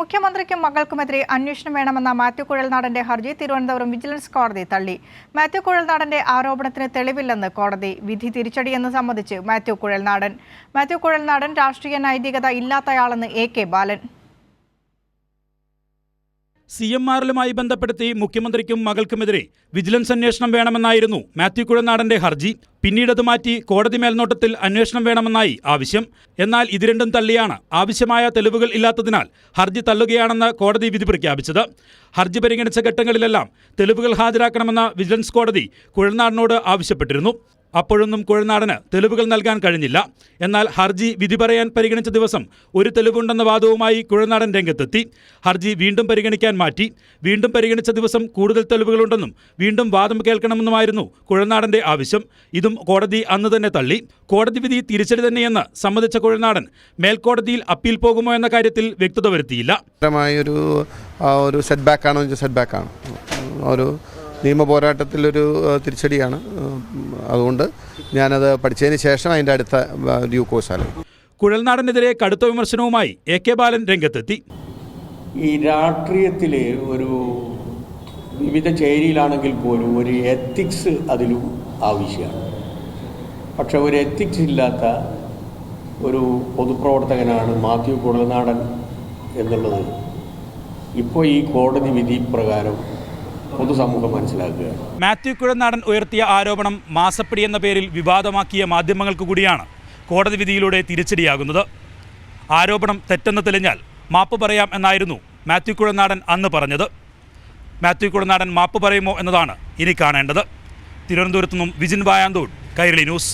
മുഖ്യമന്ത്രിക്കും മകൾക്കുമെതിരെ അന്വേഷണം വേണമെന്ന മാത്യു കുഴൽനാടന്റെ ഹർജി തിരുവനന്തപുരം വിജിലൻസ് കോടതി തള്ളി. മാത്യു കുഴൽനാടന്റെ ആരോപണത്തിന് തെളിവില്ലെന്ന് കോടതി. വിധി തിരിച്ചടിയെന്ന് സമ്മതിച്ച് മാത്യു കുഴൽനാടൻ രാഷ്ട്രീയ നൈതികത ഇല്ലാത്തയാളെന്ന് AK ബാലൻ. CMRലുമായി ബന്ധപ്പെടുത്തി മുഖ്യമന്ത്രിക്കും മകൾക്കുമെതിരെ വിജിലൻസ് അന്വേഷണം വേണമെന്നായിരുന്നു മാത്യു കുഴൽനാടന്റെ ഹർജി. പിന്നീടത് മാറ്റി കോടതി മേൽനോട്ടത്തിൽ അന്വേഷണം വേണമെന്നായി ആവശ്യം. എന്നാൽ ഇത് രണ്ടും തള്ളിയാണ് ആവശ്യമായ തെളിവുകൾ ഇല്ലാത്തതിനാൽ ഹർജി തള്ളുകയാണെന്ന് കോടതി വിധി പ്രഖ്യാപിച്ചത്. ഹർജി പരിഗണിച്ച ഘട്ടങ്ങളിലെല്ലാം തെളിവുകൾ ഹാജരാക്കണമെന്ന് വിജിലൻസ് കോടതി കുഴൽനാടനോട് ആവശ്യപ്പെട്ടിരുന്നു. അപ്പോഴൊന്നും കുഴൽനാടന് തെളിവുകൾ നൽകാൻ കഴിഞ്ഞില്ല. എന്നാൽ ഹർജി വിധി പറയാൻ പരിഗണിച്ച ദിവസം ഒരു തെളിവുണ്ടെന്ന വാദവുമായി കുഴൽനാടൻ രംഗത്തെത്തി. ഹർജി വീണ്ടും പരിഗണിക്കാൻ മാറ്റി. വീണ്ടും പരിഗണിച്ച ദിവസം കൂടുതൽ തെളിവുകളുണ്ടെന്നും വീണ്ടും വാദം കേൾക്കണമെന്നുമായിരുന്നു കുഴൽനാടന്റെ ആവശ്യം. ഇതും കോടതി അന്ന് തന്നെ തള്ളി. കോടതി വിധി തിരിച്ചടി തന്നെയെന്ന് സമ്മതിച്ച കുഴൽനാടൻ മേൽക്കോടതിയിൽ അപ്പീൽ പോകുമോ എന്ന കാര്യത്തിൽ വ്യക്തത വരുത്തിയില്ല. ഒരു സെറ്റ്ബാക്കാണ് ഒരു നിയമ പോരാട്ടത്തിലൊരു തിരിച്ചടിയാണ്. അതുകൊണ്ട് ഞാനത് പഠിച്ചതിന് ശേഷം അതിൻ്റെ അടുത്ത ഡ്യൂ കോഴ്സ് ആലോചിക്കും. കുഴൽനാടനെതിരെ കടുത്ത വിമർശനവുമായി AK ബാലൻ രംഗത്തെത്തി. ഈ രാഷ്ട്രീയത്തിൽ ഒരു വിവിധ ചേരിയിലാണെങ്കിൽ പോലും ഒരു എത്തിക്സ് അതിലും ആവശ്യമാണ്. പക്ഷെ ഒരു എത്തിക്സ് ഇല്ലാത്ത ഒരു പൊതുപ്രവർത്തകനാണ് മാത്യു കുഴൽനാടൻ എന്നുള്ളത് ഇപ്പോൾ ഈ കോടതി വിധി പ്രകാരം പൊതുസമൂഹം മനസ്സിലാക്കുകയാണ്. മാത്യു കുഴൽനാടൻ ഉയർത്തിയ ആരോപണം മാസപ്പടി എന്ന പേരിൽ വിവാദമാക്കിയ മാധ്യമങ്ങൾക്ക് കൂടിയാണ് കോടതി വിധിയിലൂടെ തിരിച്ചടിയാകുന്നത്. ആരോപണം തെറ്റെന്ന് തെളിഞ്ഞാൽ മാപ്പ് പറയാം എന്നായിരുന്നു മാത്യു കുഴൽനാടൻ അന്ന് പറഞ്ഞത്. മാത്യു കുഴൽനാടൻ മാപ്പ് പറയുമോ എന്നതാണ് ഇനി കാണേണ്ടത്. തിരുവനന്തപുരത്തു നിന്നും വിജിൻ വായാന്തോട്, കൈരളി ന്യൂസ്.